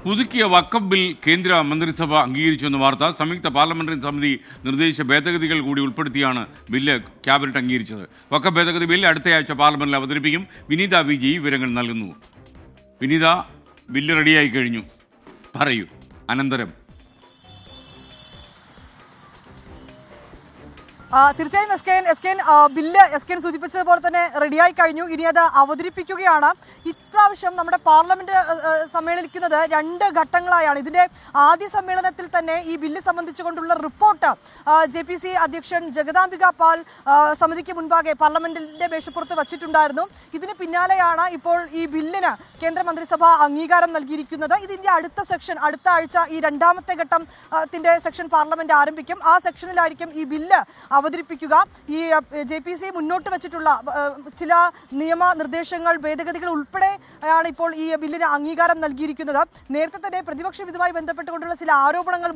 പുതുക്കിയ വഖഫ് ബിൽ കേന്ദ്ര മന്ത്രിസഭ അംഗീകരിച്ചുവെന്ന വാർത്ത. സംയുക്ത പാർലമെന്ററി സമിതി നിർദ്ദേശിച്ച ഭേദഗതികൾ കൂടി ഉൾപ്പെടുത്തിയാണ് ബില്ല് ക്യാബിനറ്റ് അംഗീകരിച്ചത്. വഖഫ് ഭേദഗതി ബിൽ അടുത്തയാഴ്ച പാർലമെന്റിൽ അവതരിപ്പിക്കും. വിനീത വിജി വിവരങ്ങൾ നൽകുന്നു. വിനീത, ബില്ല് റെഡിയായി കഴിഞ്ഞു, പറയൂ അനന്തരം. തീർച്ചയായും ബില്ല് സൂചിപ്പിച്ചതുപോലെ തന്നെ റെഡിയായി കഴിഞ്ഞു. ഇനി അത് അവതരിപ്പിക്കുകയാണ്. ഇപ്രാവശ്യം നമ്മുടെ പാർലമെന്റ് സമ്മേളിക്കുന്നത് 2 ഘട്ടങ്ങളായാണ്. ഇതിന്റെ ആദ്യ സമ്മേളനത്തിൽ തന്നെ ഈ ബില്ല് സംബന്ധിച്ചുകൊണ്ടുള്ള റിപ്പോർട്ട് JPC അധ്യക്ഷൻ ജഗദാംബിക പാൽ സമിതിക്ക് മുൻപാകെ പാർലമെന്റിന്റെ മേശപ്പുറത്ത് വച്ചിട്ടുണ്ടായിരുന്നു. ഇതിന് പിന്നാലെയാണ് ഇപ്പോൾ ഈ ബില്ലിന് കേന്ദ്രമന്ത്രിസഭ അംഗീകാരം നൽകിയിരിക്കുന്നത്. ഇതിന്റെ അടുത്ത ആഴ്ച ഈ 2ാമത്തെ ഘട്ടത്തിന്റെ സെക്ഷൻ പാർലമെന്റ് ആരംഭിക്കും. ആ സെക്ഷനിലായിരിക്കും ഈ ബില്ല് അവതരിപ്പിക്കുക. ഈ JPC മുന്നോട്ട് വെച്ചിട്ടുള്ള ചില നിയമനിർദ്ദേശങ്ങൾ, ഭേദഗതികൾ ഉൾപ്പെടെയാണ് ഇപ്പോൾ ഈ ബില്ലിന് അംഗീകാരം നൽകിയിരിക്കുന്നത്. നേരത്തെ തന്നെ പ്രതിപക്ഷം ഇതുമായി ബന്ധപ്പെട്ടുകൊണ്ടുള്ള ചില ആരോപണങ്ങൾ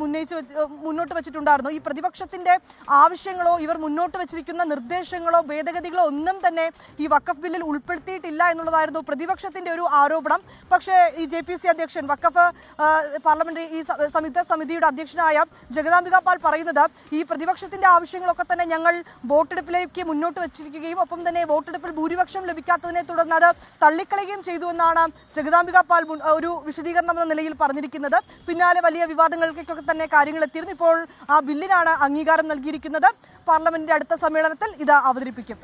മുന്നോട്ട് വെച്ചിട്ടുണ്ടായിരുന്നു. ഈ പ്രതിപക്ഷത്തിന്റെ ആവശ്യങ്ങളോ ഇവർ മുന്നോട്ട് വെച്ചിരിക്കുന്ന നിർദ്ദേശങ്ങളോ ഭേദഗതികളോ ഒന്നും തന്നെ ഈ വഖഫ് ബില്ലിൽ ഉൾപ്പെടുത്തിയിട്ടില്ല എന്നുള്ളതായിരുന്നു പ്രതിപക്ഷത്തിന്റെ ഒരു ആരോപണം. പക്ഷേ ഈ JPC അധ്യക്ഷൻ, വഖഫ് പാർലമെന്ററി ഈ സംയുക്ത സമിതിയുടെ അധ്യക്ഷനായ ജഗദാംബിക പാൽ പറയുന്നത്, ഈ പ്രതിപക്ഷത്തിന്റെ ആവശ്യങ്ങളൊക്കെ തന്നെ ഞങ്ങൾ വോട്ടെടുപ്പിലേക്ക് മുന്നോട്ട് വെച്ചിരിക്കുകയും ഒപ്പം തന്നെ വോട്ടെടുപ്പിൽ ഭൂരിപക്ഷം ലഭിക്കാത്തതിനെ തുടർന്ന് അത് തള്ളിക്കളയുകയും ചെയ്തു എന്നാണ് ജഗദാംബിക പാൽ ഒരു വിശദീകരണം എന്ന നിലയിൽ പറഞ്ഞിരിക്കുന്നത്. പിന്നാലെ വലിയ വിവാദങ്ങൾക്കൊക്കെ തന്നെ കാര്യങ്ങൾ എത്തിയിരുന്നു. ഇപ്പോൾ ആ ബില്ലിനാണ് അംഗീകാരം നൽകിയിരിക്കുന്നത്. പാർലമെന്റിന്റെ അടുത്ത സമ്മേളനത്തിൽ ഇത് അവതരിപ്പിക്കും.